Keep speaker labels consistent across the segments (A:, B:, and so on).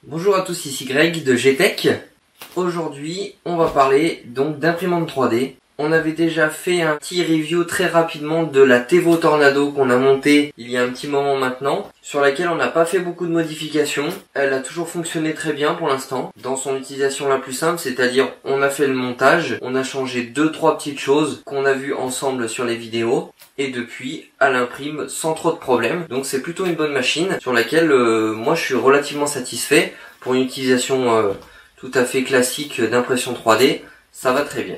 A: Bonjour à tous, ici Greg de GTech. Aujourd'hui, on va parler donc d'imprimante 3D. On avait déjà fait un petit review très rapidement de la Tevo Tornado qu'on a montée il y a un petit moment maintenant, sur laquelle on n'a pas fait beaucoup de modifications. Elle a toujours fonctionné très bien pour l'instant, dans son utilisation la plus simple, c'est-à-dire on a fait le montage, on a changé 2-3 petites choses qu'on a vues ensemble sur les vidéos, et depuis, elle imprime sans trop de problèmes. Donc c'est plutôt une bonne machine sur laquelle moi je suis relativement satisfait. Pour une utilisation tout à fait classique d'impression 3D, ça va très bien.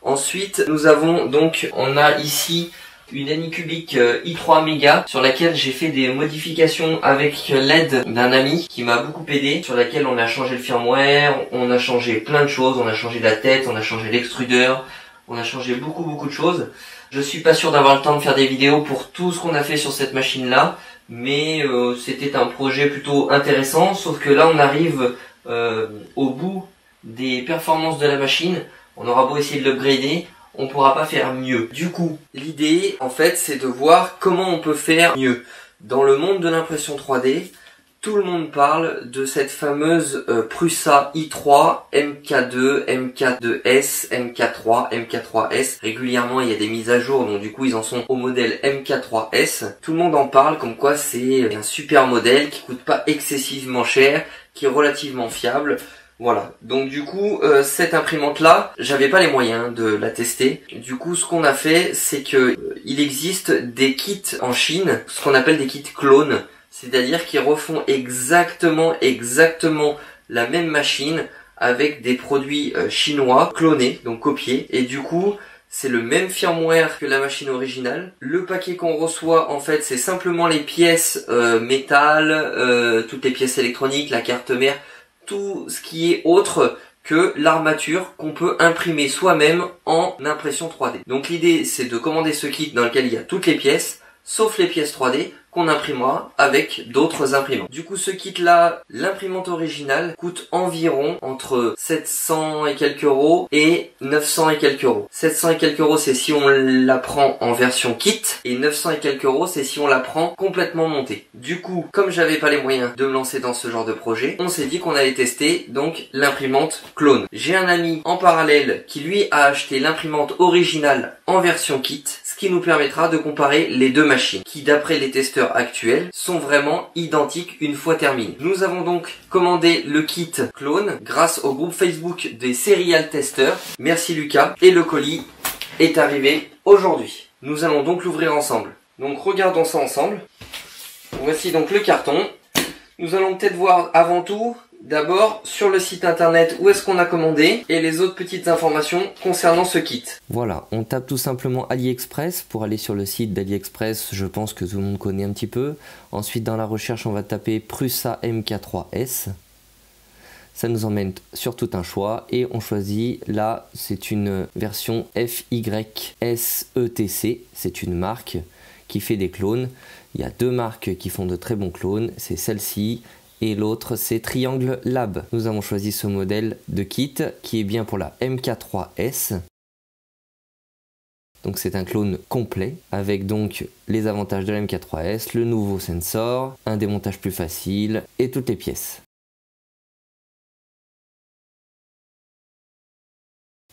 A: Ensuite, nous avons donc, on a ici une Anycubic i3 Mega sur laquelle j'ai fait des modifications avec l'aide d'un ami qui m'a beaucoup aidé, sur laquelle on a changé le firmware, on a changé plein de choses, on a changé la tête, on a changé l'extrudeur, on a changé beaucoup de choses. Je suis pas sûr d'avoir le temps de faire des vidéos pour tout ce qu'on a fait sur cette machine là, mais c'était un projet plutôt intéressant, sauf que là on arrive au bout des performances de la machine. On aura beau essayer de l'upgrader, on pourra pas faire mieux. Du coup, l'idée, en fait, c'est de voir comment on peut faire mieux. Dans le monde de l'impression 3D, tout le monde parle de cette fameuse Prusa i3, MK2, MK2S, MK3, MK3S. Régulièrement, il y a des mises à jour, donc du coup, ils en sont au modèle MK3S. Tout le monde en parle comme quoi c'est un super modèle qui coûte pas excessivement cher, qui est relativement fiable. Voilà, donc du coup, cette imprimante-là, j'avais pas les moyens de la tester. Du coup, ce qu'on a fait, c'est que il existe des kits en Chine, ce qu'on appelle des kits clones, c'est-à-dire qu'ils refont exactement la même machine avec des produits chinois clonés, donc copiés, et du coup, c'est le même firmware que la machine originale. Le paquet qu'on reçoit, en fait, c'est simplement les pièces métal, toutes les pièces électroniques, la carte mère, tout ce qui est autre que l'armature qu'on peut imprimer soi-même en impression 3D. Donc l'idée, c'est de commander ce kit dans lequel il y a toutes les pièces, sauf les pièces 3D, qu'on imprimera avec d'autres imprimantes. Du coup, ce kit-là, l'imprimante originale coûte environ entre 700 et quelques euros et 900 et quelques euros. 700 et quelques euros, c'est si on la prend en version kit, et 900 et quelques euros, c'est si on la prend complètement montée. Du coup, comme j'avais pas les moyens de me lancer dans ce genre de projet, on s'est dit qu'on allait tester donc l'imprimante clone. J'ai un ami en parallèle qui lui a acheté l'imprimante originale en version kit, ce qui nous permettra de comparer les deux machines, qui d'après les testeurs actuels sont vraiment identiques une fois terminés. Nous avons donc commandé le kit clone grâce au groupe Facebook des Serial Testeurs. Merci Lucas. Et le colis est arrivé aujourd'hui. Nous allons donc l'ouvrir ensemble. Donc regardons ça ensemble. Voici donc le carton. Nous allons peut-être voir avant tout d'abord sur le site internet où est-ce qu'on a commandé et les autres petites informations concernant ce kit. Voilà, on tape tout simplement AliExpress pour aller sur le site d'AliExpress, je pense que tout le monde connaît un petit peu. Ensuite dans la recherche on va taper Prusa MK3S. Ça nous emmène sur tout un choix et on choisit, là c'est une version FYSETC, c'est une marque qui fait des clones. Il y a deux marques qui font de très bons clones, c'est celle-ci et l'autre c'est Triangle Lab. Nous avons choisi ce modèle de kit qui est bien pour la MK3S. Donc c'est un clone complet avec donc les avantages de la MK3S, le nouveau sensor, un démontage plus facile et toutes les pièces.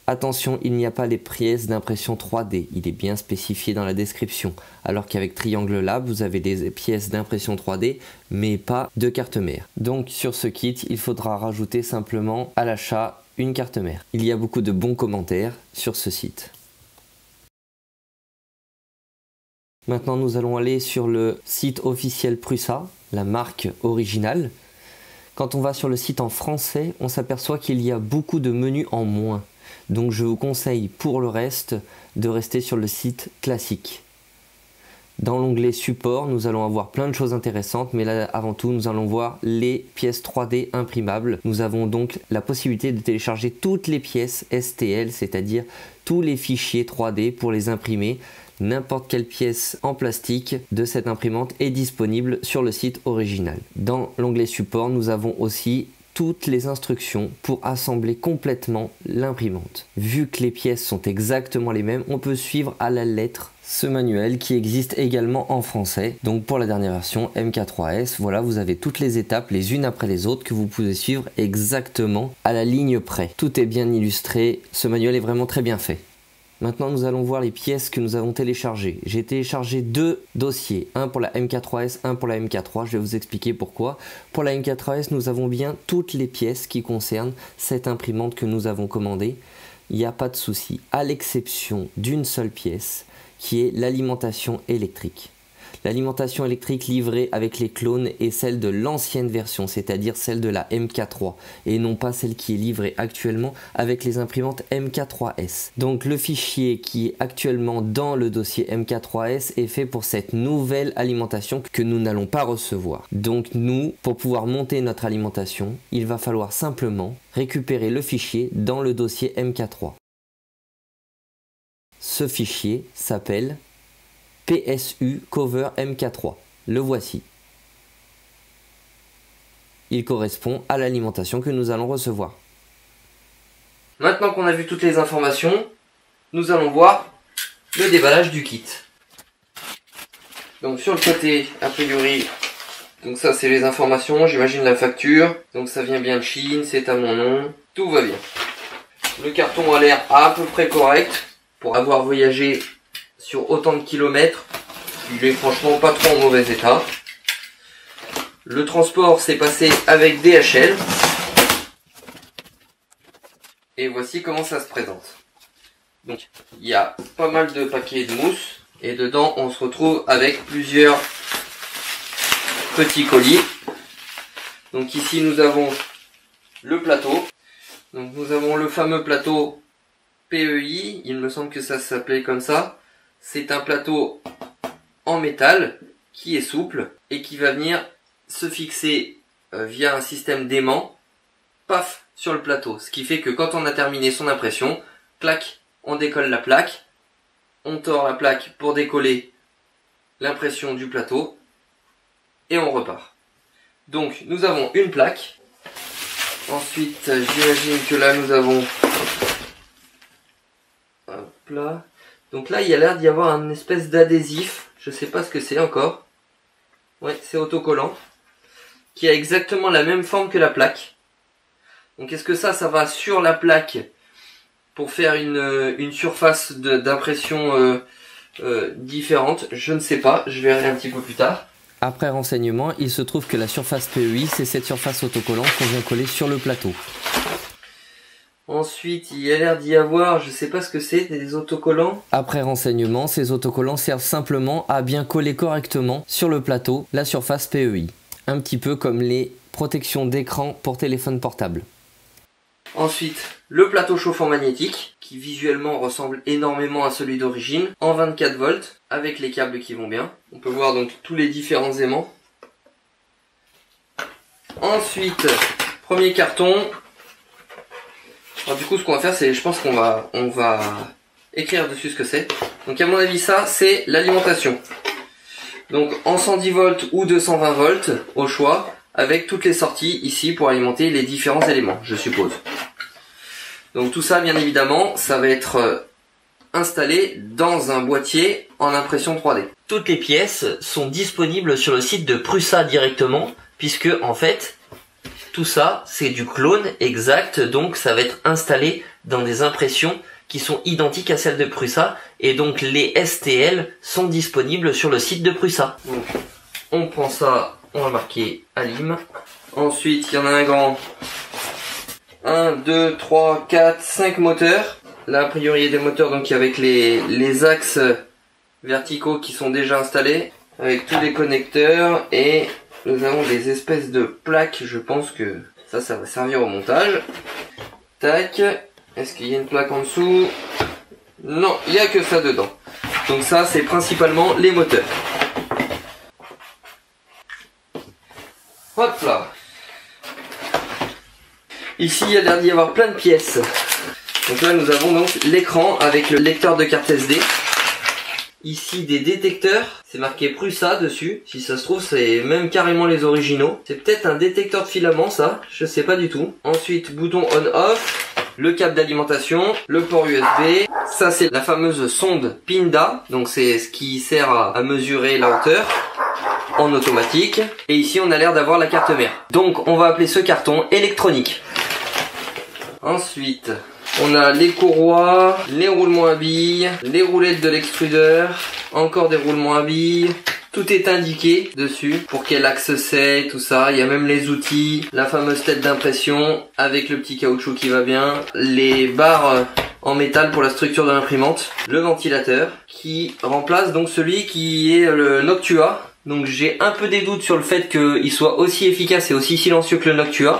A: Attention, il n'y a pas les pièces d'impression 3D, il est bien spécifié dans la description. Alors qu'avec Triangle Lab, vous avez des pièces d'impression 3D, mais pas de carte mère. Donc sur ce kit, il faudra rajouter simplement à l'achat une carte mère. Il y a beaucoup de bons commentaires sur ce site. Maintenant, nous allons aller sur le site officiel Prusa, la marque originale. Quand on va sur le site en français, on s'aperçoit qu'il y a beaucoup de menus en moins. Donc je vous conseille pour le reste de rester sur le site classique. Dans l'onglet support, nous allons avoir plein de choses intéressantes, mais là avant tout nous allons voir les pièces 3D imprimables. Nous avons donc la possibilité de télécharger toutes les pièces STL, c'est-à-dire tous les fichiers 3D pour les imprimer. N'importe quelle pièce en plastique de cette imprimante est disponible sur le site original. Dans l'onglet support, nous avons aussi toutes les instructions pour assembler complètement l'imprimante. Vu que les pièces sont exactement les mêmes, on peut suivre à la lettre ce manuel qui existe également en français. Donc pour la dernière version MK3S, voilà, vous avez toutes les étapes les unes après les autres que vous pouvez suivre exactement à la ligne près. Tout est bien illustré, ce manuel est vraiment très bien fait. Maintenant, nous allons voir les pièces que nous avons téléchargées. J'ai téléchargé 2 dossiers, un pour la MK3S, un pour la MK3. Je vais vous expliquer pourquoi. Pour la MK3S, nous avons bien toutes les pièces qui concernent cette imprimante que nous avons commandée. Il n'y a pas de souci, à l'exception d'une seule pièce, qui est l'alimentation électrique. L'alimentation électrique livrée avec les clones est celle de l'ancienne version, c'est-à-dire celle de la MK3, et non pas celle qui est livrée actuellement avec les imprimantes MK3S. Donc le fichier qui est actuellement dans le dossier MK3S est fait pour cette nouvelle alimentation que nous n'allons pas recevoir. Donc nous, pour pouvoir monter notre alimentation, il va falloir simplement récupérer le fichier dans le dossier MK3. Ce fichier s'appelle PSU Cover MK3. Le voici. Il correspond à l'alimentation que nous allons recevoir. Maintenant qu'on a vu toutes les informations, nous allons voir le déballage du kit. Donc sur le côté, a priori, donc ça c'est les informations, j'imagine la facture. Donc ça vient bien de Chine, c'est à mon nom, tout va bien. Le carton a l'air à peu près correct pour avoir voyagé sur autant de kilomètres. Il est franchement pas trop en mauvais état. Le transport s'est passé avec DHL. Et voici comment ça se présente. Donc il y a pas mal de paquets de mousse. Et dedans on se retrouve avec plusieurs petits colis. Donc ici nous avons le plateau. Donc nous avons le fameux plateau PEI. Il me semble que ça s'appelait comme ça. C'est un plateau en métal qui est souple et qui va venir se fixer via un système d'aimant, paf, sur le plateau. Ce qui fait que quand on a terminé son impression, clac, on décolle la plaque, on tord la plaque pour décoller l'impression du plateau et on repart. Donc nous avons une plaque. Ensuite, j'imagine que là nous avons... Hop là. Donc là, il y a l'air d'y avoir une espèce d'adhésif. Je sais pas ce que c'est encore. Ouais, c'est autocollant. Qui a exactement la même forme que la plaque. Donc est-ce que ça va sur la plaque pour faire une surface d'impression différente? Je ne sais pas. Je verrai un petit peu plus tard. Après renseignement, il se trouve que la surface PEI, c'est cette surface autocollante qu'on vient coller sur le plateau. Ensuite, il y a l'air d'y avoir, je sais pas ce que c'est, des autocollants. Après renseignement, ces autocollants servent simplement à bien coller correctement sur le plateau la surface PEI. Un petit peu comme les protections d'écran pour téléphone portable. Ensuite, le plateau chauffant magnétique, qui visuellement ressemble énormément à celui d'origine, en 24 volts, avec les câbles qui vont bien. On peut voir donc tous les différents aimants. Ensuite, premier carton. Alors du coup ce qu'on va faire c'est, je pense qu'on va écrire dessus ce que c'est. Donc à mon avis ça c'est l'alimentation. Donc en 110 volts ou 220 volts au choix, avec toutes les sorties ici pour alimenter les différents éléments, je suppose. Donc tout ça bien évidemment ça va être installé dans un boîtier en impression 3D. Toutes les pièces sont disponibles sur le site de Prusa directement, puisque en fait tout ça, c'est du clone exact, donc ça va être installé dans des impressions qui sont identiques à celles de Prusa, et donc les STL sont disponibles sur le site de Prusa. Donc, on prend ça, on va marquer Alim. Ensuite, il y en a un grand. 1, 2, 3, 4, 5 moteurs. Là, a priori, il y a des moteurs donc avec les axes verticaux qui sont déjà installés, avec tous les connecteurs, et nous avons des espèces de plaques, je pense que ça va servir au montage. Tac, est-ce qu'il y a une plaque en dessous? Non, il n'y a que ça dedans. Donc ça, c'est principalement les moteurs. Hop là. Ici, il y a l'air d'y avoir plein de pièces. Donc là, nous avons donc l'écran avec le lecteur de carte SD. ici des détecteurs. C'est marqué Prusa dessus. Si ça se trouve, c'est même carrément les originaux. C'est peut-être un détecteur de filament, ça. Je sais pas du tout. Ensuite, bouton on-off. Le câble d'alimentation, le port USB, ça c'est la fameuse sonde Pinda, donc c'est ce qui sert à mesurer la hauteur en automatique. Et ici on a l'air d'avoir la carte mère. Donc on va appeler ce carton électronique. Ensuite, on a les courroies, les roulements à billes, les roulettes de l'extrudeur, encore des roulements à billes. Tout est indiqué dessus pour quel axe c'est, tout ça. Il y a même les outils, la fameuse tête d'impression avec le petit caoutchouc qui va bien, les barres en métal pour la structure de l'imprimante, le ventilateur qui remplace donc celui qui est le Noctua. Donc j'ai un peu des doutes sur le fait qu'il soit aussi efficace et aussi silencieux que le Noctua,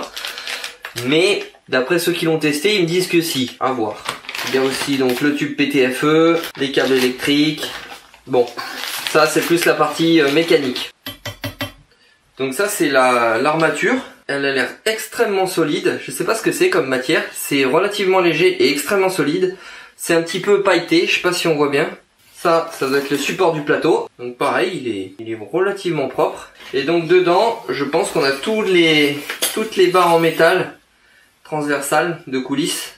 A: mais d'après ceux qui l'ont testé, ils me disent que si, à voir. Il y a aussi donc le tube PTFE, les câbles électriques. Bon, ça c'est plus la partie mécanique. Donc ça c'est l'armature. Elle a l'air extrêmement solide. Je sais pas ce que c'est comme matière. C'est relativement léger et extrêmement solide. C'est un petit peu pailleté, je sais pas si on voit bien. Ça doit être le support du plateau. Donc pareil, il est relativement propre. Et donc dedans, je pense qu'on a toutes les barres en métal transversales de coulisses.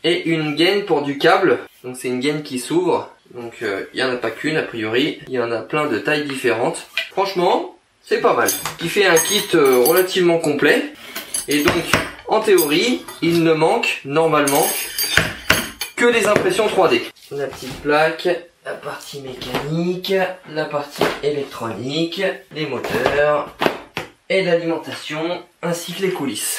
A: Et une gaine pour du câble. Donc c'est une gaine qui s'ouvre. Donc il n'y en a pas qu'une a priori. Il y en a plein de tailles différentes. Franchement, c'est pas mal. Qui fait un kit relativement complet. Et donc en théorie, il ne manque normalement que les impressions 3D. La petite plaque, la partie mécanique, la partie électronique, les moteurs et l'alimentation ainsi que les coulisses.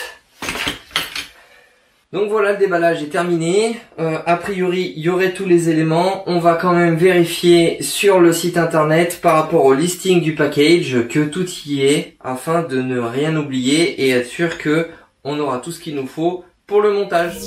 A: Donc voilà, le déballage est terminé. A priori, il y aurait tous les éléments. On va quand même vérifier sur le site internet par rapport au listing du package que tout y est afin de ne rien oublier et être sûr que on aura tout ce qu'il nous faut pour le montage.